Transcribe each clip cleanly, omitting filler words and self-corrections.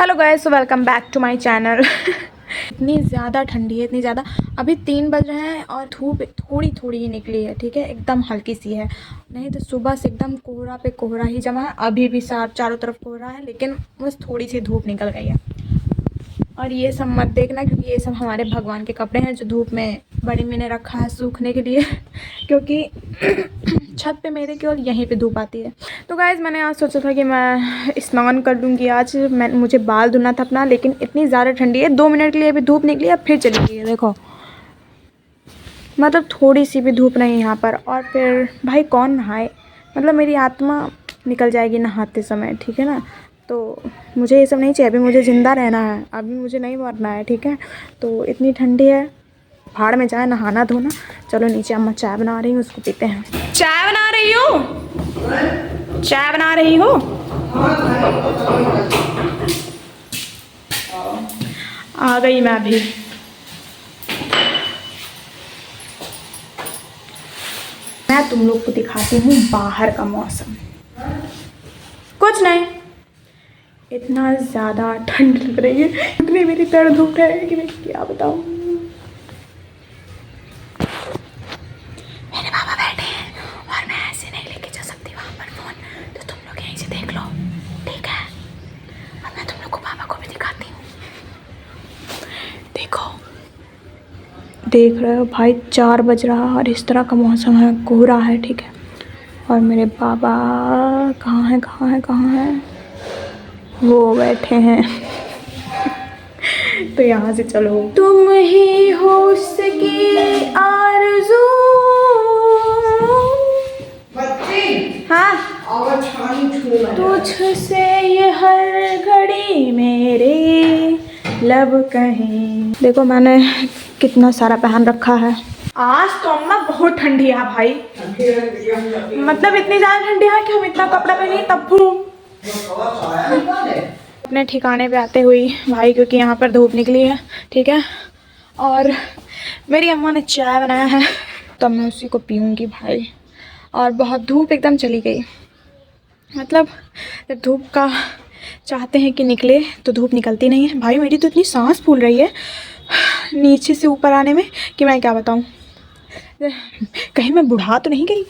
Hello guys, welcome back to my channel. इतनी ज़्यादा ठंडी है, इतनी ज़्यादा। अभी 3 बज रहे हैं और धूप थोड़ी थोड़ी ही निकली है, ठीक है, एकदम हल्की सी है। नहीं तो सुबह से एकदम कोहरा पे कोहरा ही जमा है। अभी भी चारों तरफ कोहरा है, लेकिन बस थोड़ी सी धूप निकल गई है। और ये सब मत देखना, क्योंकि ये सब हमारे भगवान के कपड़े हैं जो धूप में बड़ी मैंने रखा है सूखने के लिए। क्योंकि छत पे मेरे केवल यहीं पे धूप आती है। तो गाइस, मैंने आज सोचा था कि मैं स्नान कर लूँगी आज। मुझे बाल धुलना था अपना, लेकिन इतनी ज़्यादा ठंडी है। 2 मिनट के लिए अभी धूप निकली, अब फिर चली गई है। देखो, मतलब थोड़ी सी भी धूप नहीं यहाँ पर। और फिर भाई कौन नहाए, मतलब मेरी आत्मा निकल जाएगी नहाते समय, ठीक है ना। तो मुझे ये सब नहीं चाहिए, अभी मुझे ज़िंदा रहना है, अभी मुझे नहीं मरना है, ठीक है। तो इतनी ठंडी है, भाड़ में जाए नहाना धोना। चलो नीचे अम्मा चाय बना रही हूँ, उसको पीते हैं। चाय बना रही हो? चाय बना रही हो? आ गई मैं अभी। मैं तुम लोग को दिखाती हूँ बाहर का मौसम। कुछ नहीं, इतना ज़्यादा ठंड लग रही है, इतनी मेरी दर्द हो रहा है कि मैं क्या बताऊँ। मेरे पापा बैठे हैं और मैं ऐसे नहीं लेके जा सकती वहाँ पर फ़ोन, तो तुम लोग यहीं से देख लो, ठीक है। और मैं तुम लोग को पापा को भी दिखाती हूँ। देखो, देख रहे हो भाई, 4 बज रहा है और इस तरह का मौसम है, कोहरा है, ठीक है। और मेरे पापा कहाँ हैं, कहाँ हैं, कहाँ हैं? वो बैठे हैं। तो यहाँ से चलो। तुम ही हो उसकी आरज़ू। हाँ, तुझसे ये हर घड़ी मेरे लब कहीं। देखो मैंने कितना सारा पहन रखा है। आज तो अम्मा बहुत ठंडी है भाई, मतलब इतनी ज़्यादा ठंडी है कि हम इतना कपड़ा पहने तब अपने ठिकाने पे आते हुई भाई, क्योंकि यहाँ पर धूप निकली है, ठीक है। और मेरी अम्मा ने चाय बनाया है, तो मैं उसी को पीऊँगी भाई। और बहुत धूप एकदम चली गई, मतलब जब धूप का चाहते हैं कि निकले तो धूप निकलती नहीं है भाई। मेरी तो इतनी सांस फूल रही है नीचे से ऊपर आने में कि मैं क्या बताऊँ। कहीं मैं बुढ़ा तो नहीं गई?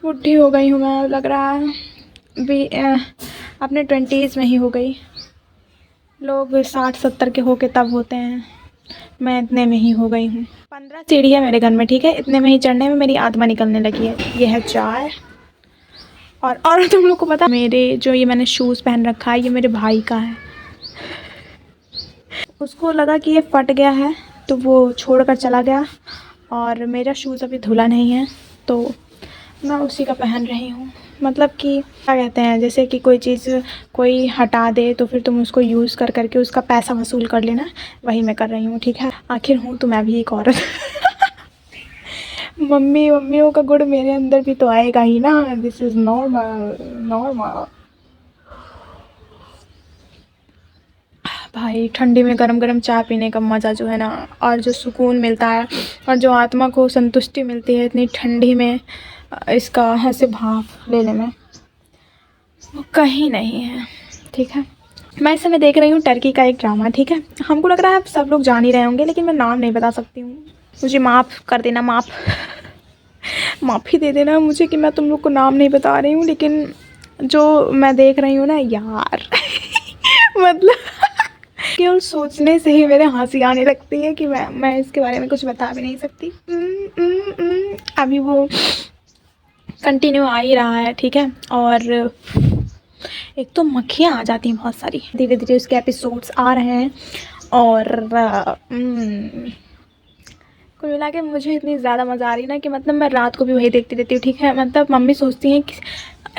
बुढ़ी हो गई हूँ मैं, लग रहा है भी अपने 20s में ही हो गई। लोग 60-70 के होके तब होते हैं, मैं इतने में ही हो गई हूँ। 15 सीढ़ी है मेरे घर में, ठीक है, इतने में ही चढ़ने में मेरी आत्मा निकलने लगी है। ये है चाय। और तुम लोग को पता, मेरे जो ये मैंने शूज़ पहन रखा है, ये मेरे भाई का है। उसको लगा कि ये फट गया है तो वो छोड़कर चला गया, और मेरा शूज़ अभी धुला नहीं है तो मैं उसी का पहन रही हूँ। मतलब कि क्या कहते हैं, जैसे कि कोई चीज़ कोई हटा दे तो फिर तुम उसको यूज़ कर करके उसका पैसा वसूल कर लेना, वही मैं कर रही हूँ, ठीक है। आखिर हूँ तो मैं भी एक औरत। मम्मियों का गुण मेरे अंदर भी तो आएगा ही ना। This is normal. भाई ठंडी में गरम गरम चाय पीने का मज़ा जो है ना, और जो सुकून मिलता है और जो आत्मा को संतुष्टि मिलती है इतनी ठंडी में, इसका ऐसे भाप लेने में, वो कहीं नहीं है, ठीक है। मैं इस समय देख रही हूँ टर्की का एक ड्रामा, ठीक है। हमको लग रहा है आप सब लोग जान ही रहे होंगे, लेकिन मैं नाम नहीं बता सकती हूँ। मुझे माफ़ कर देना, माफ़ी दे देना मुझे कि मैं तुम लोग को नाम नहीं बता रही हूँ। लेकिन जो मैं देख रही हूँ ना यार, मतलब केवल सोचने से ही मेरे हंसी आने लगती है कि मैं इसके बारे में कुछ बता भी नहीं सकती। अभी वो कंटिन्यू आ ही रहा है, ठीक है। और एक तो मक्खियाँ आ जाती हैं बहुत सारी, धीरे धीरे उसके एपिसोड्स आ रहे हैं। और कुल मिला के मुझे इतनी ज़्यादा मज़ा आ रही है ना कि मतलब मैं रात को भी वही देखती रहती हूँ, ठीक है। मतलब मम्मी सोचती हैं कि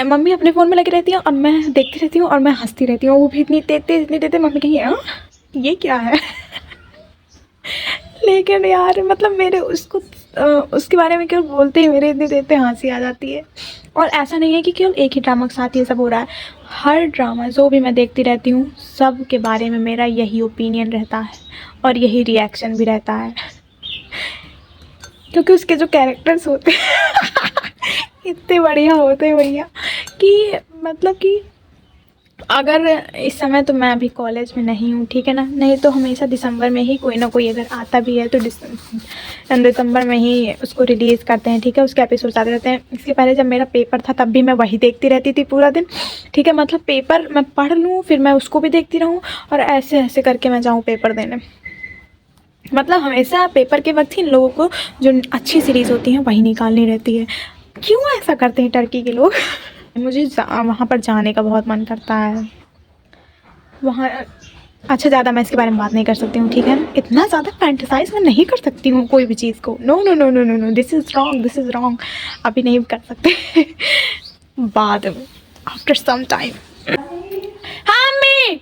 मम्मी अपने फ़ोन में लगी रहती है और मैं देखती रहती हूँ और मैं हंसती रहती हूँ। वो भी इतनी तेज मम्मी कहीं ये क्या है? लेकिन यार मतलब मेरे उसके बारे में केवल बोलते ही मेरे इतनी देर हंसी आ जाती है। और ऐसा नहीं है कि केवल एक ही ड्रामा के साथ ये सब हो रहा है। हर ड्रामा जो भी मैं देखती रहती हूँ, सब के बारे में मेरा यही ओपिनियन रहता है और यही रिएक्शन भी रहता है, क्योंकि उसके जो कैरेक्टर्स होते हैं इतने बढ़िया होते हैं भैया कि मतलब कि अगर इस समय तो मैं अभी कॉलेज में नहीं हूँ, ठीक है ना, नहीं तो हमेशा दिसंबर में ही कोई ना कोई अगर आता भी है तो दिसंबर में ही उसको रिलीज़ करते हैं, ठीक है, उसके एपिसोड आते रहते हैं। इसके पहले जब मेरा पेपर था तब भी मैं वही देखती रहती थी पूरा दिन, ठीक है, मतलब पेपर मैं पढ़ लूँ फिर मैं उसको भी देखती रहूँ और ऐसे ऐसे करके मैं जाऊँ पेपर देने। मतलब हमेशा पेपर के वक्त ही इन लोगों को जो अच्छी सीरीज़ होती हैं वही निकालनी रहती है। क्यों ऐसा करते हैं टर्की के लोग? मुझे वहाँ पर जाने का बहुत मन करता है। वहाँ अच्छा, ज़्यादा मैं इसके बारे में बात नहीं कर सकती हूँ, ठीक है ना, इतना ज़्यादा फैंटेसाइज मैं नहीं कर सकती हूँ कोई भी चीज़ को। No no no no no no, this is wrong, this is wrong. अभी नहीं कर सकते बाद में, आफ्टर सम टाइम। हाँ मम्मी,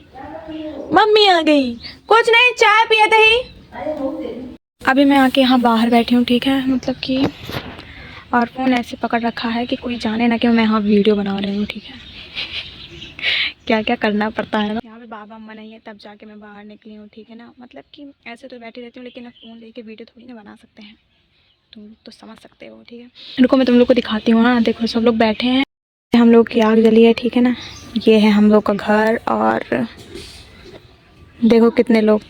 मम्मी आ गई। कुछ नहीं, चाय पिए थे ही। अभी मैं आके यहाँ बाहर बैठी हूँ, ठीक है, मतलब कि और फ़ोन ऐसे पकड़ रखा है कि कोई जाने ना कि मैं यहाँ वीडियो बना रही हूँ, ठीक है। क्या क्या करना पड़ता है ना। यहाँ पे बाबा अम्मा नहीं है तब जाके मैं बाहर निकली हूँ, ठीक है ना, मतलब कि ऐसे तो बैठी रहती हूँ लेकिन अब फ़ोन लेके वीडियो थोड़ी ना बना सकते हैं, तुम तो समझ सकते हो, ठीक है। रुको मैं तुम लोग को दिखाती हूँ। हाँ देखो, सब लोग बैठे हैं, हम लोग की आग जली है, ठीक है ना, ये है हम लोग का घर और देखो कितने लोग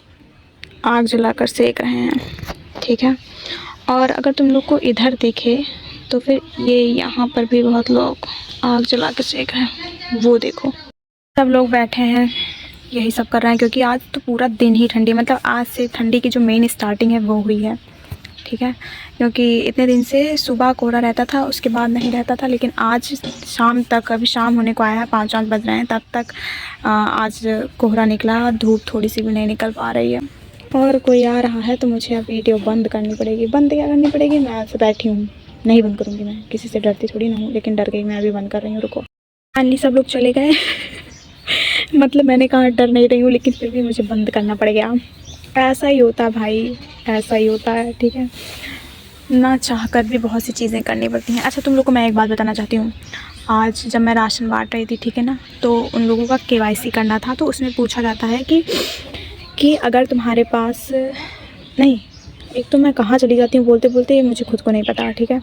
आग जलाकर सेक रहे हैं, ठीक है। और अगर तुम लोग को इधर देखे तो फिर ये यहाँ पर भी बहुत लोग आग जला के सेक रहे हैं, वो देखो सब लोग बैठे हैं यही सब कर रहे हैं, क्योंकि आज तो पूरा दिन ही ठंडी, मतलब आज से ठंडी की जो मेन स्टार्टिंग है वो हुई है, ठीक है, क्योंकि इतने दिन से सुबह कोहरा रहता था उसके बाद नहीं रहता था, लेकिन आज शाम तक, अभी शाम होने को आया है, 5-5 बज रहे हैं, तब तक आज कोहरा निकला, धूप थोड़ी सी भी नहीं निकल पा रही है। और कोई आ रहा है तो मुझे अब वीडियो बंद करनी पड़ेगी। बंद क्या करनी पड़ेगी, मैं ऐसे बैठी हूँ, नहीं बंद करूँगी, मैं किसी से डरती थोड़ी ना हूँ, लेकिन डर गई मैं, अभी बंद कर रही हूँ, रुको। फाइनली सब लोग चले गए मतलब मैंने कहा डर नहीं रही हूँ, लेकिन फिर भी मुझे बंद करना पड़ेगा। ऐसा ही होता है भाई, ऐसा ही होता है, ठीक है, ना चाह कर भी बहुत सी चीज़ें करनी पड़ती हैं। अच्छा तुम लोग को मैं एक बात बताना चाहती हूँ, आज जब मैं राशन बांट रही थी, ठीक है ना, तो उन लोगों का KYC करना था, तो उसमें पूछा जाता है कि अगर तुम्हारे पास नहीं, एक तो मैं कहाँ चली जाती हूँ बोलते बोलते, मुझे खुद को नहीं पता, ठीक है,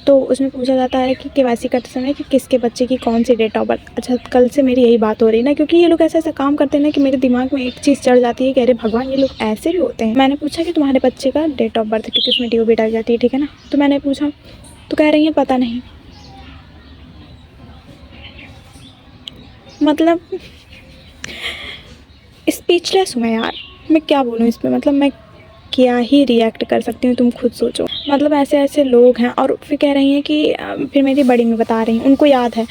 तो उसमें पूछा जाता है कि KYC करते समय कि किसके बच्चे की कौन सी डेट ऑफ बर्थ। अच्छा कल से मेरी यही बात हो रही ना, क्योंकि ये लोग ऐसा ऐसा काम करते हैं ना कि मेरे दिमाग में एक चीज़ चढ़ जाती है कि अरे भगवान ये लोग ऐसे भी होते हैं। मैंने पूछा कि तुम्हारे बच्चे का डेट ऑफ बर्थ, क्योंकि उसमें DOB डाल जाती है, ठीक है ना, तो मैंने पूछा तो कह रही है पता नहीं। मतलब स्पीचलेस हूँ मैं यार, मैं क्या बोलूँ इस पर, मतलब मैं क्या ही रिएक्ट कर सकती हूँ, तुम खुद सोचो। मतलब ऐसे ऐसे लोग हैं। और फिर कह रही हैं कि फिर मेरी बड़ी में बता रही हैं, उनको याद है,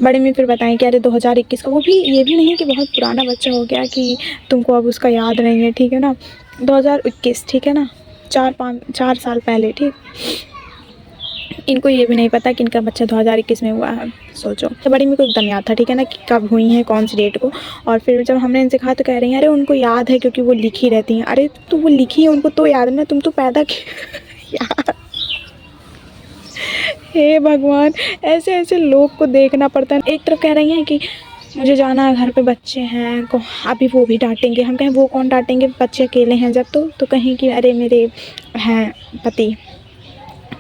बड़ी में फिर बताएं कि अरे 2021 का, वो भी ये भी नहीं कि बहुत पुराना बच्चा हो गया कि तुमको अब उसका याद नहीं है, ठीक है ना, 2021, ठीक है ना, 4 साल पहले, ठीक। इनको ये भी नहीं पता कि इनका बच्चा 2021 में हुआ है, सोचो। तो बड़ी मेरे को एकदम याद था, ठीक है ना, कि कब हुई हैं, कौन सी डेट को। और फिर जब हमने इनसे कहा तो कह रही हैं अरे उनको याद है क्योंकि वो लिखी रहती हैं। अरे तो वो लिखी है, उनको तो याद है ना, तुम तो पैदा यार हे भगवान, ऐसे ऐसे लोग को देखना पड़ता है। एक तरफ कह रही हैं कि मुझे जाना है, घर पे बच्चे हैं, अभी वो भी डांटेंगे। हम कहें वो कौन डांटेंगे, बच्चे अकेले हैं जब, तो कहें कि अरे मेरे हैं पति।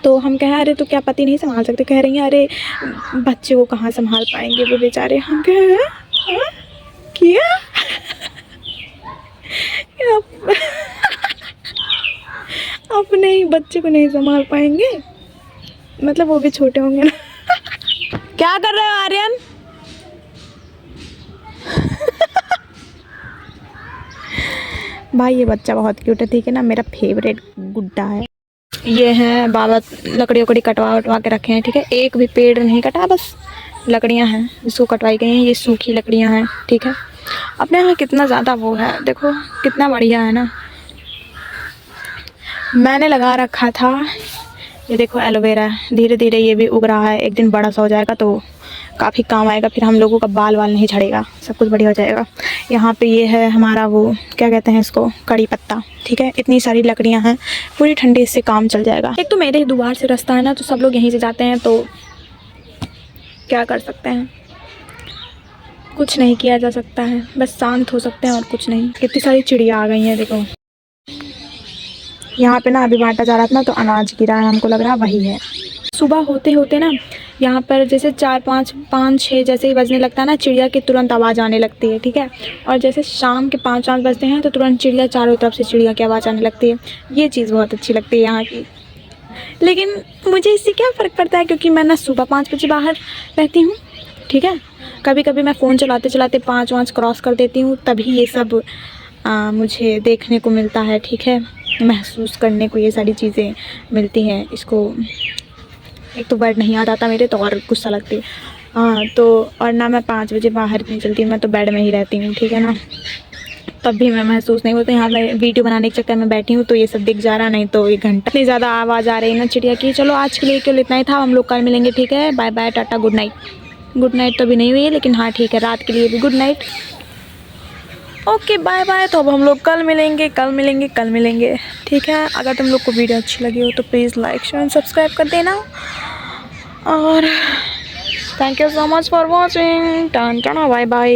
तो हम कहें अरे तो क्या पति नहीं संभाल सकते, कह रही हैं अरे बच्चे वो कहाँ संभाल पाएंगे वो बेचारे। हम कहें क्या अपने ही बच्चे को नहीं संभाल पाएंगे, मतलब वो भी छोटे होंगे ना। क्या कर रहे हो आर्यन? भाई ये बच्चा बहुत क्यूट है, ठीक है ना, मेरा फेवरेट गुड्डा है। ये है बाबा लकड़ी वकड़ी कटवा वटवा के रखे हैं, ठीक है, एक भी पेड़ नहीं कटा, बस लकड़ियां हैं जिसको कटवाई गई हैं, ये सूखी लकड़ियां हैं, ठीक है। अपने यहाँ कितना ज़्यादा वो है, देखो कितना बढ़िया है ना। मैंने लगा रखा था, ये देखो एलोवेरा, धीरे धीरे ये भी उग रहा है, एक दिन बड़ा सा हो जाएगा तो काफ़ी काम आएगा, फिर हम लोगों का बाल वाल नहीं झड़ेगा, सब कुछ बढ़िया हो जाएगा। यहाँ पे ये है हमारा वो क्या कहते हैं इसको, कड़ी पत्ता, ठीक है। इतनी सारी लकड़ियाँ हैं, पूरी ठंडी इससे काम चल जाएगा। एक तो मेरे द्वार से रास्ता है ना, तो सब लोग यहीं से जाते हैं, तो क्या कर सकते हैं, कुछ नहीं किया जा सकता है, बस शांत हो सकते हैं और कुछ नहीं। कितनी सारी चिड़िया आ गई हैं देखो। यहाँ पे ना अभी बांटा जा रहा था ना, तो अनाज गिरा है, हमको लग रहा है वही है। सुबह होते होते ना यहाँ पर जैसे 4-5-5-6 जैसे ही बजने लगता है ना, चिड़िया की तुरंत आवाज़ आने लगती है, ठीक है। और जैसे शाम के 5-5 बजते हैं तो तुरंत चिड़िया, चारों तरफ से चिड़िया की आवाज़ आने लगती है। ये चीज़ बहुत अच्छी लगती है यहाँ की। लेकिन मुझे इससे क्या फ़र्क पड़ता है, क्योंकि मैं ना सुबह 5 बजे बाहर रहती हूँ, ठीक है। कभी कभी मैं फ़ोन चलाते चलाते 5 क्रॉस कर देती हूँ, तभी ये सब मुझे देखने को मिलता है, ठीक है। महसूस करने को ये सारी चीज़ें मिलती हैं। इसको एक तो वर्ड नहीं याद आता मेरे, तो और गुस्सा लगती है। हाँ तो, और ना मैं 5 बजे बाहर नहीं चलती हूँ, मैं तो बेड में ही रहती हूँ, ठीक है ना। तब भी मैं महसूस नहीं होता। यहाँ मैं वीडियो बनाने के चक्कर में बैठी हूँ तो ये सब दिख जा रहा, नहीं तो 1 घंटा इतनी ज़्यादा आवाज़ आ रही है ना चिड़िया की। चलो आज के लिए केवल इतना ही था, हम लोग कल मिलेंगे, ठीक है। Bye bye, tata, good night. Good night तो अभी नहीं हुई है, लेकिन हाँ ठीक है, रात के लिए भी good night. Okay bye bye. तो अब हम लोग कल मिलेंगे, ठीक है। अगर तुम लोग को वीडियो अच्छी लगी हो तो please like, share and subscribe कर देना। और thank you so much for watching. Tata, bye bye.